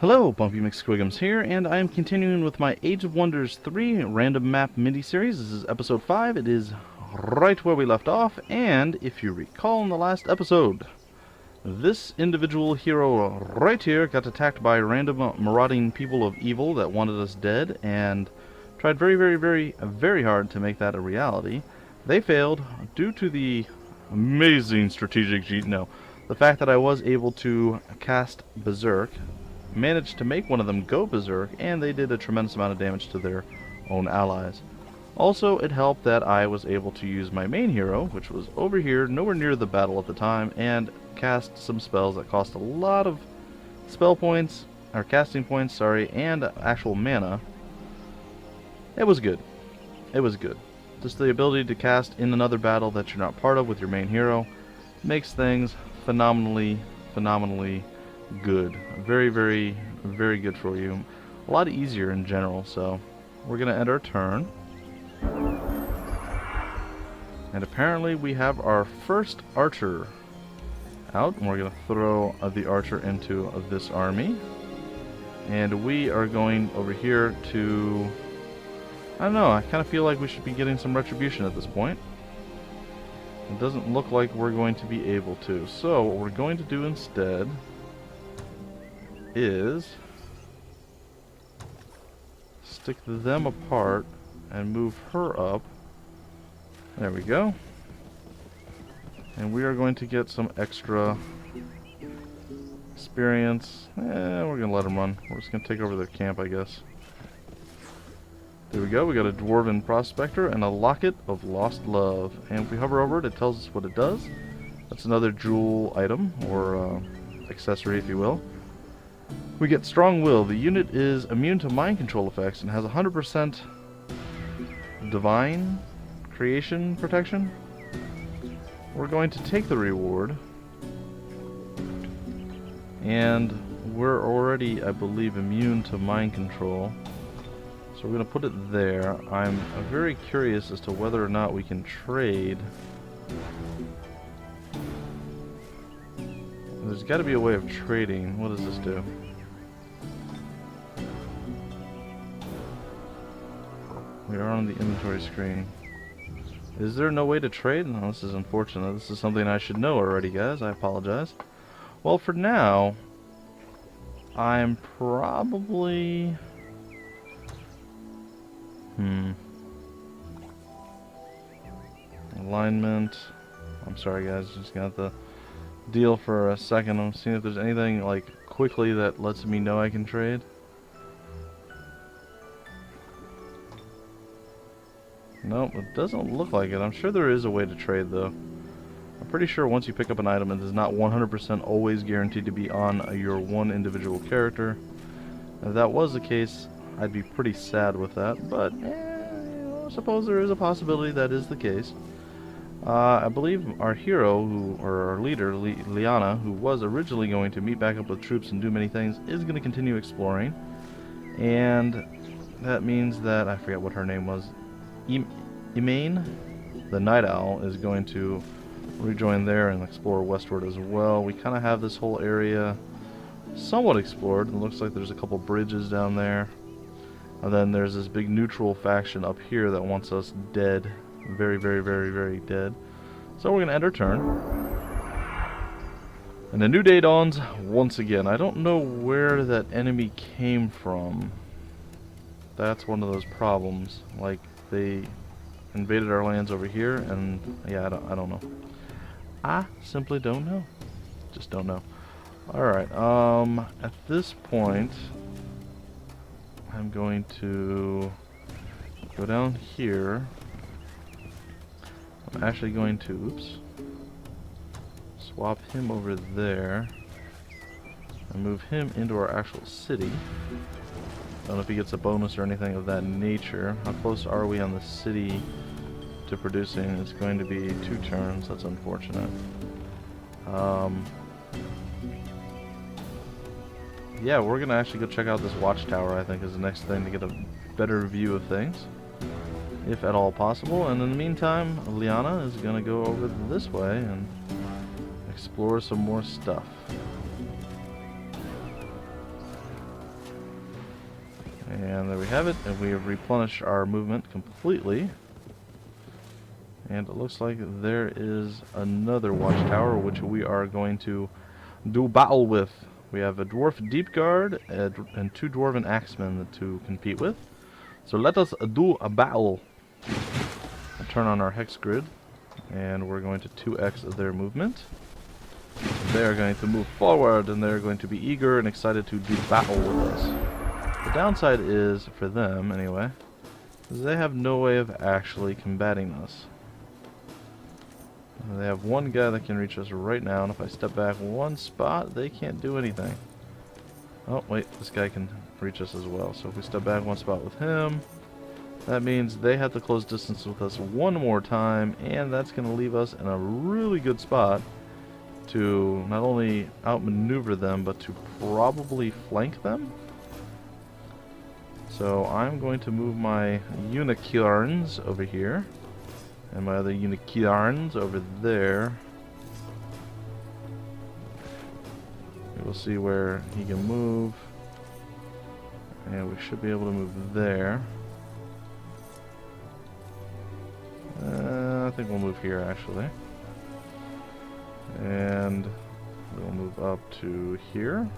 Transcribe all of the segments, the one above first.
Hello, Bumpy McSquigums here, and I am continuing with my Age of Wonders 3 random map mini-series. This is episode 5. It is right where we left off, and if you recall in the last episode, this individual hero right here got attacked by random marauding people of evil that wanted us dead, and tried very hard to make that a reality. They failed due to the amazing strategic the fact that I was able to cast Berserk, managed to make one of them go berserk, and they did a tremendous amount of damage to their own allies. Also, it helped that I was able to use my main hero, which was over here, nowhere near the battle at the time, and cast some spells that cost a lot of spell points, or casting points, sorry, and actual mana. It was good. It was good. Just the ability to cast in another battle that you're not part of with your main hero makes things phenomenally good. Very good for you. A lot easier in general, so we're going to end our turn. And apparently we have our first archer out, and we're going to throw the archer into this army. And we are going over here to... I don't know, I kind of feel like we should be getting some retribution at this point. It doesn't look like we're going to be able to. So what we're going to do instead is stick them apart and move her up. There we go. And we are going to get some extra experience. We're going to let them run. We're just going to take over their camp, I guess. There we go. We got a Dwarven Prospector and a Locket of Lost Love. And if we hover over it, it tells us what it does. That's another jewel item, or accessory, if you will. We get Strong Will. The unit is immune to mind control effects and has 100% divine creation protection. We're going to take the reward, and we're already, I believe, immune to mind control. So we're going to put it there. I'm very curious as to whether or not we can trade. There's got to be a way of trading. What does this do? We are on the inventory screen. Is there no way to trade? No, this is unfortunate. This is something I should know already, guys. I apologize. Well, for now, I'm probably... Alignment. I'm sorry, guys. Just got the deal for a second. I'm seeing if there's anything, like, quickly that lets me know I can trade. Nope, it doesn't look like it. I'm sure there is a way to trade, though. I'm pretty sure once you pick up an item, it is not 100% always guaranteed to be on your one individual character. If that was the case, I'd be pretty sad with that, but I suppose there is a possibility that is the case. I believe our hero, or our leader, Liana, who was originally going to meet back up with troops and do many things, is going to continue exploring. And that means that, I forget what her name was, Imane, the Night Owl, is going to rejoin there and explore westward as well. We kind of have this whole area somewhat explored. It looks like there's a couple bridges down there. And then there's this big neutral faction up here that wants us dead. Very dead. So we're going to end our turn. And a new day dawns once again. I don't know where that enemy came from. That's one of those problems. Like, they invaded our lands over here, and yeah, I don't know. I simply don't know. Just don't know. Alright, at this point, I'm going to go down here. I'm actually going to, oops, swap him over there and move him into our actual city. Don't know if he gets a bonus or anything of that nature. How close are we on the city to producing? It's going to be 2 turns. That's unfortunate. Yeah, we're going to actually go check out this watchtower, I think, is the next thing to get a better view of things, if at all possible. And in the meantime, Liana is going to go over this way and explore some more stuff. And there we have it, and we have replenished our movement completely. And it looks like there is another watchtower which we are going to do battle with. We have a dwarf deep guard and 2 dwarven axemen to compete with. So let us do a battle. I'll turn on our hex grid, and we're going to 2x their movement. They're going to move forward, and they're going to be eager and excited to do battle with us. The downside is, for them anyway, is they have no way of actually combating us. They have one guy that can reach us right now, and if I step back one spot, they can't do anything. Oh, wait, this guy can reach us as well. So if we step back one spot with him, that means they have to close distance with us one more time, and that's going to leave us in a really good spot to not only outmaneuver them, but to probably flank them. So I'm going to move my unicorns over here, and my other unicorns over there. We'll see where he can move, and we should be able to move there. I think we'll move here actually, and we'll move up to here.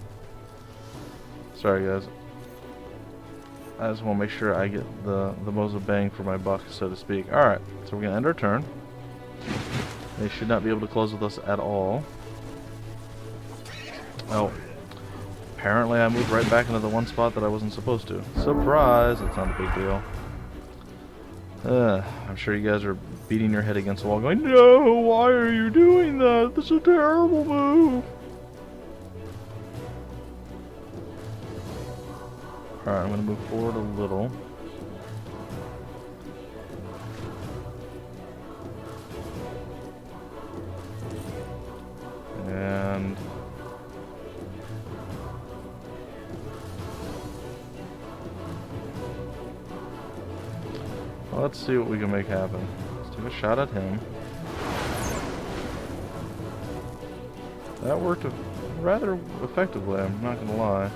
Sorry guys, I just want to make sure I get the most bang for my buck, so to speak. Alright, so we're going to end our turn. They should not be able to close with us at all. Oh, apparently I moved right back into the one spot that I wasn't supposed to. Surprise! It's not a big deal. I'm sure you guys are beating your head against the wall going, no, why are you doing that? That's a terrible move. Alright, I'm going to move forward a little. And well, let's see what we can make happen. Let's take a shot at him. That worked rather effectively, I'm not going to lie.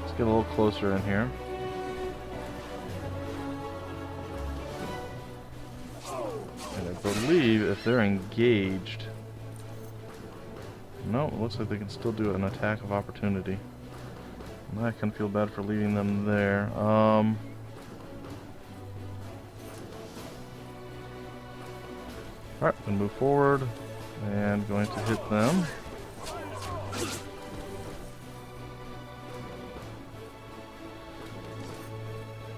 Let's get a little closer in here. And I believe if they're engaged... No, it looks like they can still do an attack of opportunity. I kind of feel bad for leaving them there. Alright, gonna move forward and going to hit them.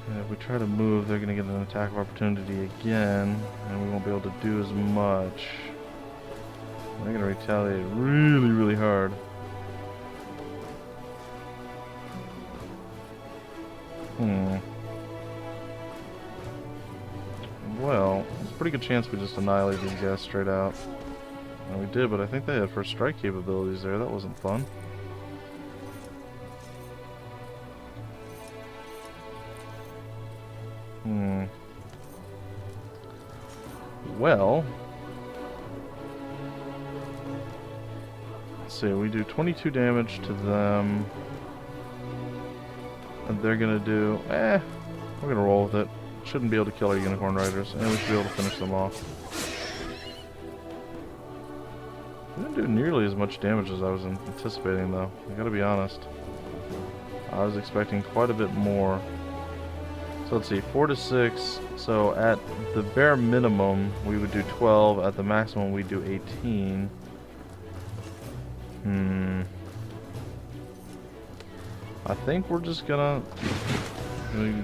And if we try to move, they're gonna get an attack of opportunity again, and we won't be able to do as much. They're gonna retaliate really, really hard. Well, there's a pretty good chance we just annihilate these guys straight out. And we did, but I think they had first strike capabilities there. That wasn't fun. Well, let's see, we do 22 damage to them. And they're gonna do, we're gonna roll with it. Shouldn't be able to kill our unicorn riders, and we should be able to finish them off. We didn't do nearly as much damage as I was anticipating, though. I gotta be honest. I was expecting quite a bit more. So let's see, 4 to 6. So at the bare minimum, we would do 12. At the maximum, we do 18. I think we're just gonna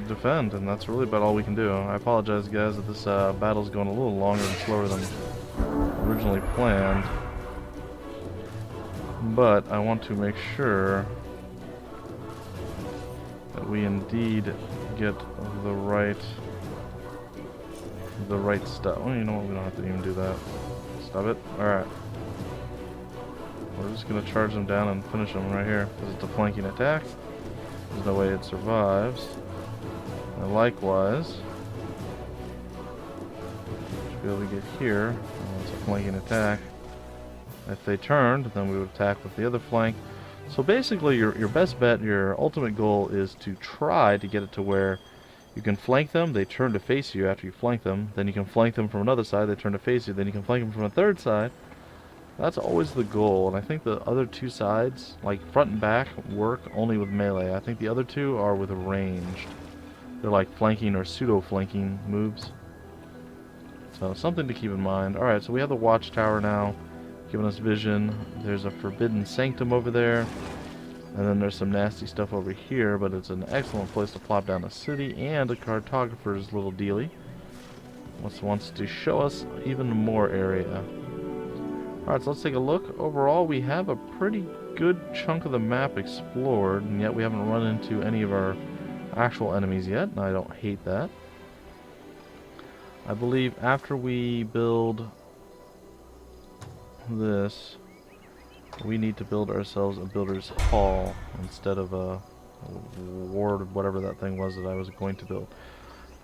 defend, and that's really about all we can do. I apologize, guys, that this battle's going a little longer and slower than originally planned. But I want to make sure that we indeed get the right stuff. Well, you know what? We don't have to even do that. Stop it. Alright. We're just going to charge them down and finish them right here, because it's a flanking attack. There's no way it survives. And likewise, should be able to get here. It's a flanking attack. If they turned, then we would attack with the other flank. So basically, your best bet, your ultimate goal is to try to get it to where you can flank them, they turn to face you after you flank them, then you can flank them from another side, they turn to face you, then you can flank them from a third side. That's always the goal, and I think the other two sides, like front and back, work only with melee. I think the other two are with ranged. They're like flanking or pseudo-flanking moves. So something to keep in mind. Alright, so we have the watchtower now, giving us vision. There's a forbidden sanctum over there. And then there's some nasty stuff over here, but it's an excellent place to plop down a city and a cartographer's little dealie. Wants to show us even more area. Alright, so let's take a look. Overall, we have a pretty good chunk of the map explored, and yet we haven't run into any of our actual enemies yet, and I don't hate that. I believe after we build this, we need to build ourselves a builder's hall instead of a ward, whatever that thing was that I was going to build.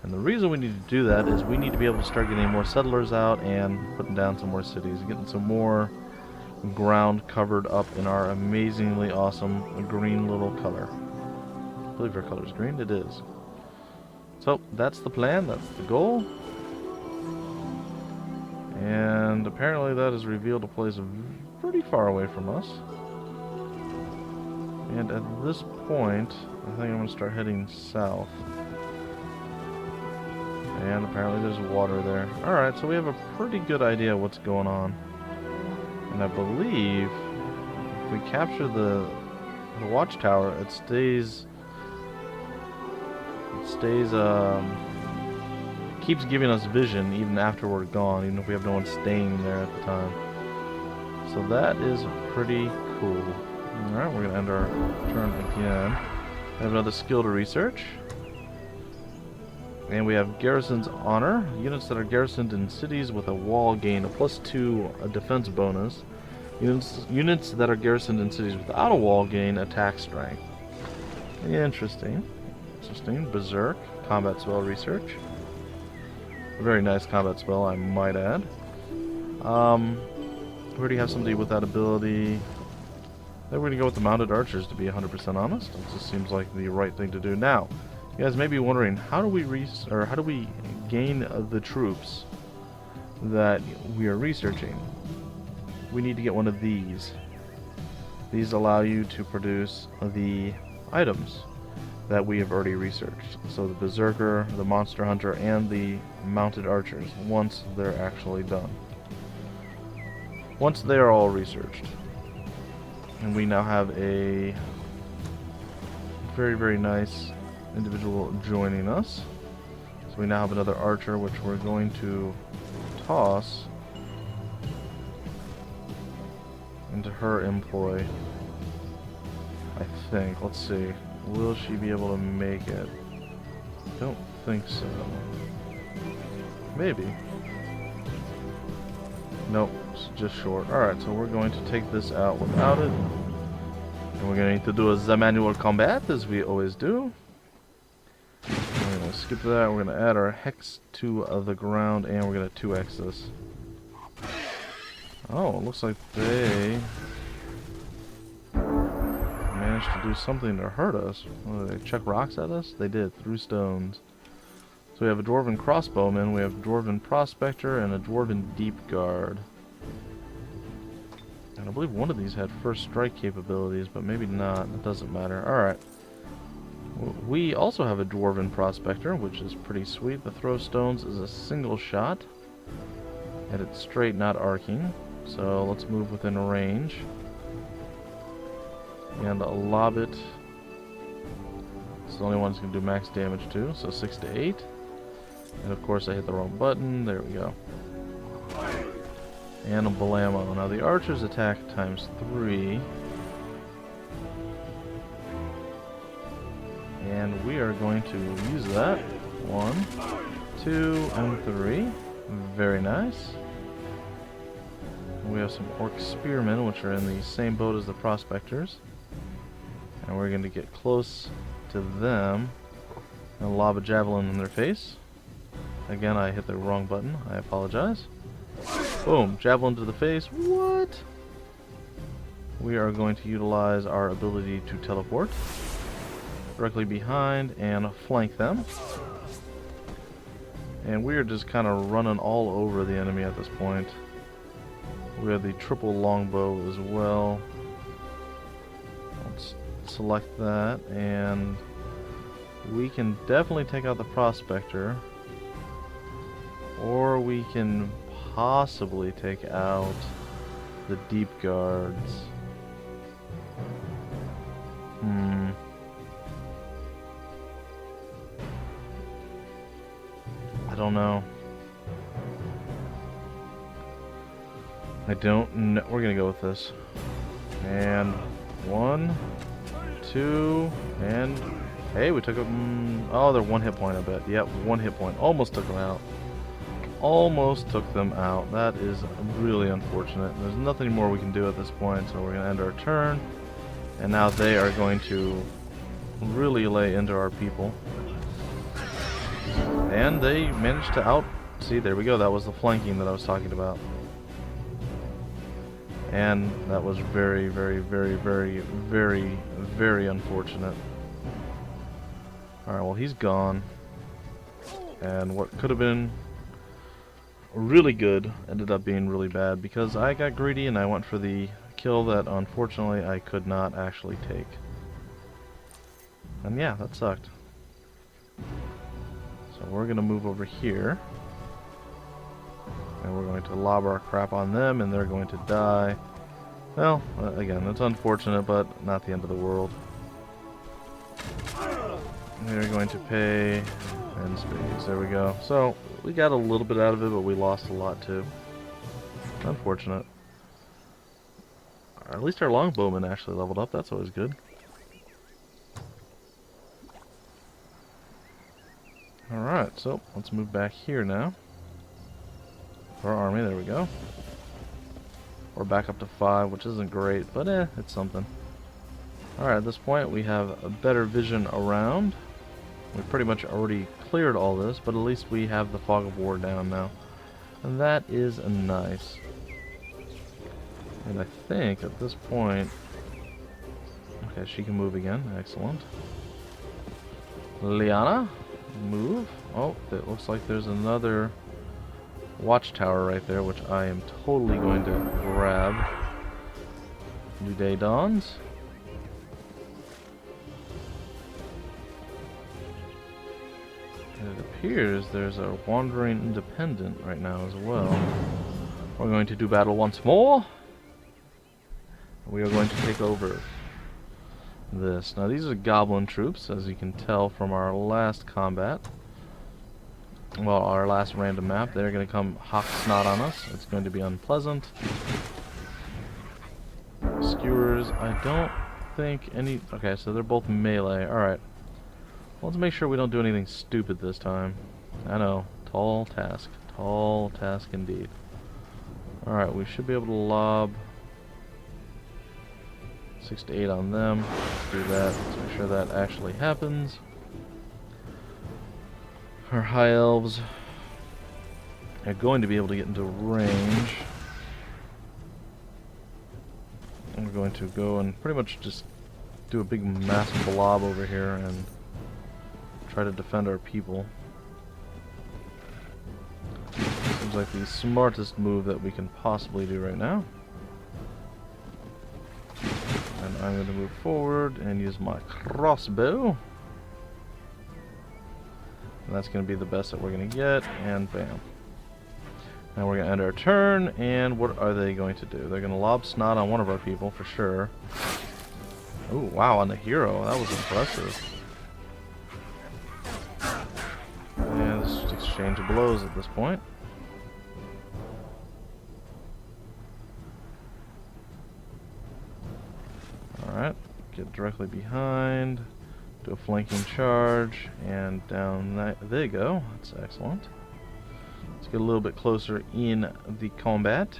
And the reason we need to do that is we need to be able to start getting more settlers out and putting down some more cities, getting some more ground covered up in our amazingly awesome green little color. I believe our color is green. It is. So that's the plan. That's the goal. And apparently that has revealed a place pretty far away from us. And at this point, I think I'm going to start heading south. And apparently there's water there. Alright, so we have a pretty good idea what's going on. And I believe if we capture the watchtower, it keeps giving us vision even after we're gone, even if we have no one staying there at the time. So that is pretty cool. Alright, we're going to end our turn again. We have another skill to research. And we have Garrison's Honor. Units that are garrisoned in cities with a wall gain a +2 defense bonus. Units that are garrisoned in cities without a wall gain attack strength. Interesting. Interesting. Berserk. Combat spell research. A very nice combat spell, I might add. We already have somebody with that ability. I think we're going to go with the mounted archers, to be 100% honest. It just seems like the right thing to do. Now, you guys may be wondering, how do we gain the troops that we are researching? We need to get one of these. These allow you to produce the items that we have already researched. So the Berserker, the Monster Hunter, and the Mounted Archers, once they're actually done. Once they are all researched. And we now have a very, very nice individual joining us. So we now have another archer, which we're going to toss into her employ. I think. Let's see. Will she be able to make it? Don't think so. Maybe. Nope, it's just short. Alright, so we're going to take this out without it. And we're going to need to do the manual combat, as we always do. We're going to skip that. We're going to add our hex to the ground, and we're going to 2x this. Oh, it looks like they managed to do something to hurt us. What, did they chuck rocks at us? They did, through stones. So we have a Dwarven Crossbowman, we have a Dwarven Prospector, and a Dwarven Deep Guard. And I believe one of these had first strike capabilities, but maybe not. It doesn't matter. Alright. We also have a Dwarven Prospector, which is pretty sweet. The throw stones is a single shot. And it's straight, not arcing. So let's move within range. And lob it. It's the only one that's going to do max damage to, so 6 to 8. And of course I hit the wrong button. There we go. And a blammo. Now the archers attack times 3. And we are going to use that. 1, 2, and 3. Very nice. We have some orc spearmen, which are in the same boat as the prospectors. And we're going to get close to them and lob a javelin in their face. Again, I hit the wrong button. I apologize. Boom. Javelin to the face. What? we are going to utilize our ability to teleport directly behind and flank them. And we are just kind of running all over the enemy at this point. We have the triple longbow as well. Let's select that, and we can definitely take out the prospector, or we can possibly take out the deep guards. I don't know. I don't know. We're gonna go with this. And 1, 2, and hey, we took them. Oh, they're 1 hit point, I bet. Yep, 1 hit point. Almost took them out. Almost took them out. That is really unfortunate. There's nothing more we can do at this point, so we're gonna end our turn. And now they are going to really lay into our people. And they managed to out... See, there we go. That was the flanking that I was talking about. And that was very, very, very, very, very, very unfortunate. Alright, well, he's gone. And what could have been really good ended up being really bad because I got greedy and I went for the kill that unfortunately I could not actually take. And yeah, that sucked. So we're going to move over here. And we're going to lob our crap on them and they're going to die. Well, again, it's unfortunate, but not the end of the world. They're going to pay and spades. There we go. So, we got a little bit out of it, but we lost a lot too. Unfortunate. At least our longbowman actually leveled up. That's always good. Alright, so let's move back here now. Our army, there we go. We're back up to 5, which isn't great, but it's something. Alright, at this point we have a better vision around. We pretty much already cleared all this, but at least we have the fog of war down now. And that is nice. And I think at this point... Okay, she can move again. Excellent. Liana, move. Oh, it looks like there's another watchtower right there, which I am totally going to grab. New day dawns. And it appears there's a wandering independent right now as well. We're going to do battle once more. We are going to take over this. Now these are goblin troops, as you can tell from our last combat. Well, our last random map. They're going to come hawk snot on us. It's going to be unpleasant. Skewers, I don't think any... Okay, so they're both melee. Alright. Let's make sure we don't do anything stupid this time. I know. Tall task. Tall task indeed. Alright, we should be able to lob 6 to 8 on them. Let's do that. Let's make sure that actually happens. Our high elves are going to be able to get into range. And we're going to go and pretty much just do a big massive blob over here and try to defend our people. Seems like the smartest move that we can possibly do right now. And I'm going to move forward and use my crossbow. And that's going to be the best that we're going to get, and bam. Now we're going to end our turn, and what are they going to do? They're going to lob snot on one of our people, for sure. Oh, wow, on the hero. That was impressive. And this is exchange of blows at this point. Alright, get directly behind. Do a flanking charge, and down that, there you go. That's excellent. Let's get a little bit closer in the combat.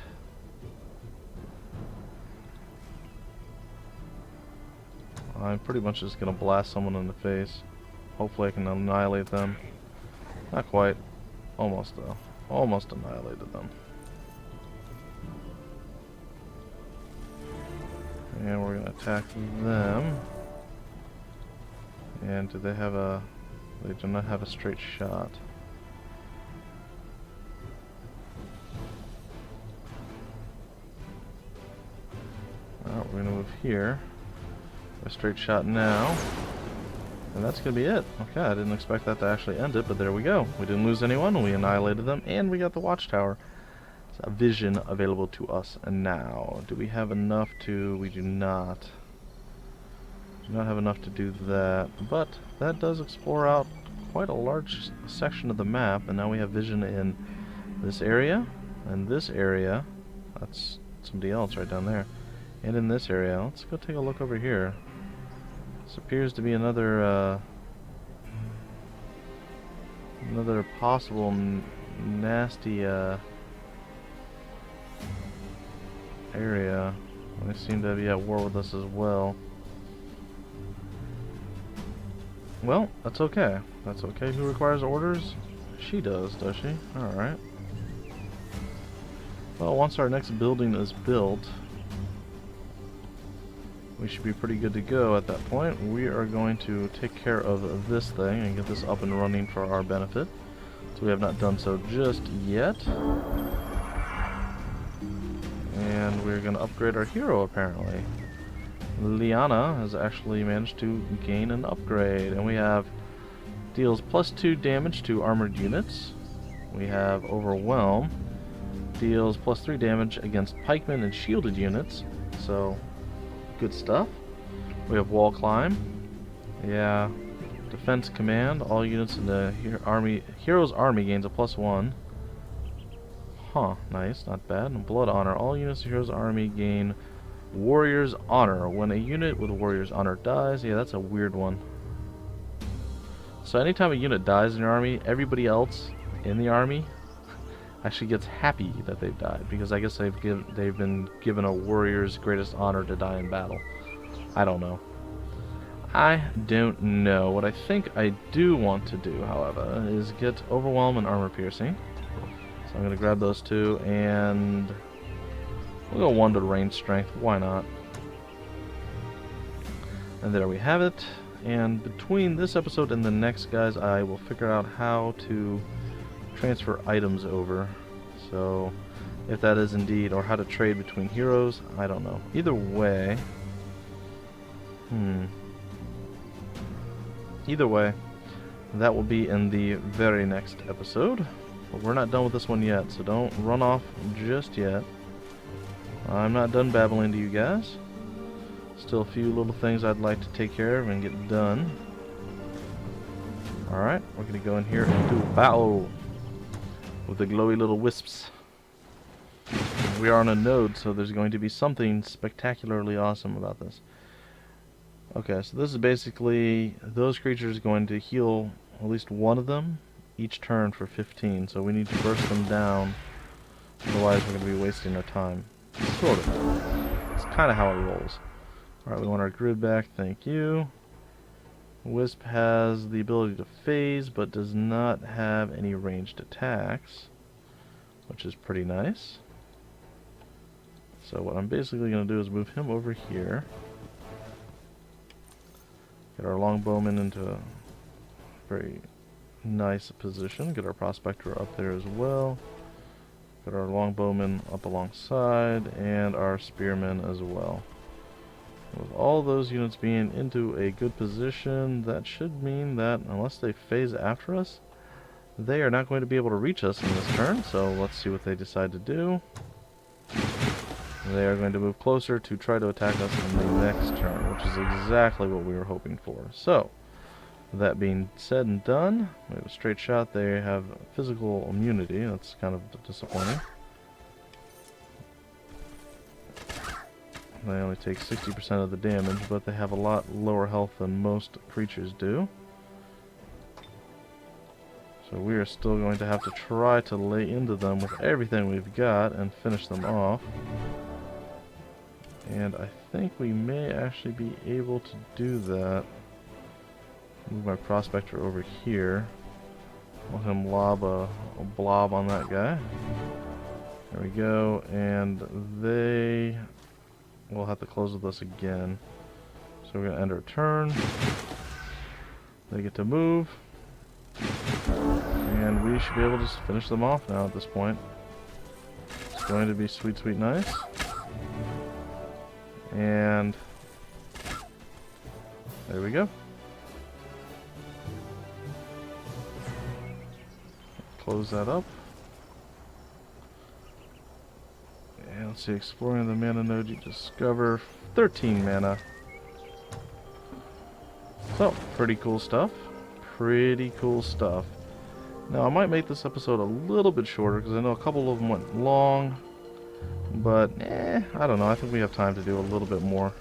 I'm pretty much just gonna blast someone in the face. Hopefully I can annihilate them. Not quite. Almost though. Almost annihilated them. attack them. And do they have a... They do not have a straight shot. Alright, we're gonna move here. A straight shot now. And that's gonna be it. Okay, I didn't expect that to actually end it, but there we go. We didn't lose anyone, we annihilated them, and we got the watchtower. It's a vision available to us now. Do we have enough to... We do not. Do not have enough to do that, but that does explore out quite a large section of the map, and now we have vision in this area, and this area. That's somebody else right down there. And in this area. Let's go take a look over here. This appears to be another another possible nasty area. They seem to be at war with us as well. Well, that's okay. That's okay. Who requires orders? She does she? Alright. Well, once our next building is built, we should be pretty good to go at that point. We are going to take care of this thing and get this up and running for our benefit. So we have not done so just yet. And we're going to upgrade our hero, apparently. Liana has actually managed to gain an upgrade, and we have deals +2 damage to armored units. We have Overwhelm, deals +3 damage against pikemen and shielded units, so good stuff. We have Wall Climb, yeah, Defense Command, all units in the hero's army gains a +1. Huh, nice, not bad. And Blood Honor, all units in the hero's army gain Warrior's Honor. When a unit with Warrior's Honor dies, yeah, that's a weird one. So anytime a unit dies in your army, everybody else in the army actually gets happy that they've died, because I guess they've been given a Warrior's Greatest Honor to die in battle. I don't know. What I think I do want to do, however, is get Overwhelm and Armor Piercing. So I'm going to grab those two, and we'll go 1 to range strength, why not? And there we have it. And between this episode and the next, guys, I will figure out how to transfer items over. So, if that is indeed, or how to trade between heroes, I don't know. Either way, that will be in the very next episode. But we're not done with this one yet, so don't run off just yet. I'm not done babbling to you guys. Still a few little things I'd like to take care of and get done. Alright, we're going to go in here and do a battle with the glowy little wisps. We are on a node, so there's going to be something spectacularly awesome about this. Okay, so this is basically those creatures going to heal at least one of them each turn for 15, so we need to burst them down, otherwise we're going to be wasting our time. Sort of. It's kind of how it rolls. Alright, we want our grid back, thank you. Wisp has the ability to phase, but does not have any ranged attacks, which is pretty nice. So what I'm basically going to do is move him over here. Get our longbowman into a very nice position. Get our prospector up there as well. Get our longbowman up alongside, and our spearmen as well. With all those units being into a good position, that should mean that unless they phase after us, they are not going to be able to reach us in this turn. So let's see what they decide to do. They are going to move closer to try to attack us in the next turn, which is exactly what we were hoping for. So, with that being said and done, we have a straight shot. They have physical immunity. That's kind of disappointing. They only take 60% of the damage, but they have a lot lower health than most creatures do. So we are still going to have to try to lay into them with everything we've got and finish them off. And I think we may actually be able to do that. Move my prospector over here. Let him lob a blob on that guy. There we go. And they we'll have to close with this again. So we're going to end our turn. They get to move. And we should be able to just finish them off now at this point. It's going to be sweet, sweet, nice. And there we go. Close that up. And let's see, exploring the mana node, you discover 13 mana. So, pretty cool stuff. Pretty cool stuff. Now, I might make this episode a little bit shorter, because I know a couple of them went long. But, I don't know. I think we have time to do a little bit more.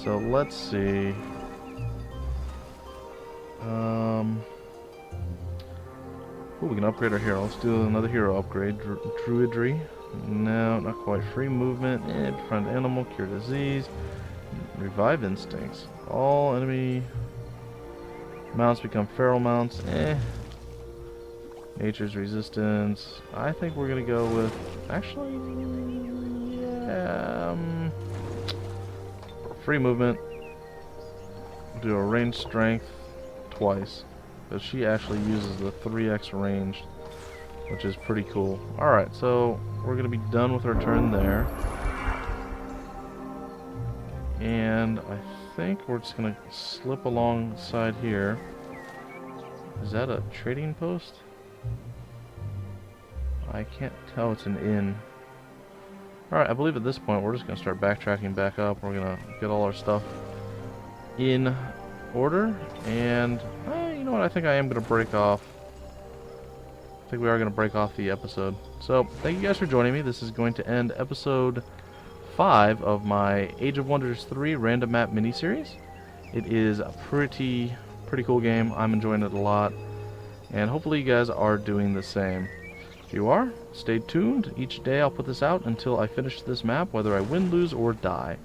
So, let's see. Ooh, we can upgrade our hero. Let's do another hero upgrade. Druidry. No, not quite. Free movement. Befriend animal. Cure disease. Revive instincts. All enemy mounts become feral mounts. Nature's resistance. I think we're gonna go with. Actually, yeah. Free movement. Do a range strength twice. But she actually uses the 3x range, which is pretty cool. Alright, so we're going to be done with our turn there. And I think we're just going to slip alongside here. Is that a trading post? I can't tell. It's an inn. Alright, I believe at this point we're just going to start backtracking back up. We're going to get all our stuff in order. And you know what? I think I am going to break off. I think we are going to break off the episode. So, thank you guys for joining me. This is going to end episode 5 of my Age of Wonders 3 random map miniseries. It is a pretty cool game. I'm enjoying it a lot. And hopefully you guys are doing the same. If you are, stay tuned. Each day I'll put this out until I finish this map, whether I win, lose, or die.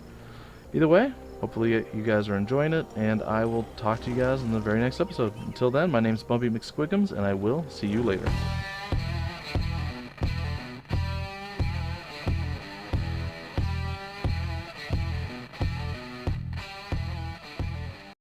Either way, hopefully you guys are enjoying it, and I will talk to you guys in the very next episode. Until then, my name's Bumpy McSquickums, and I will see you later.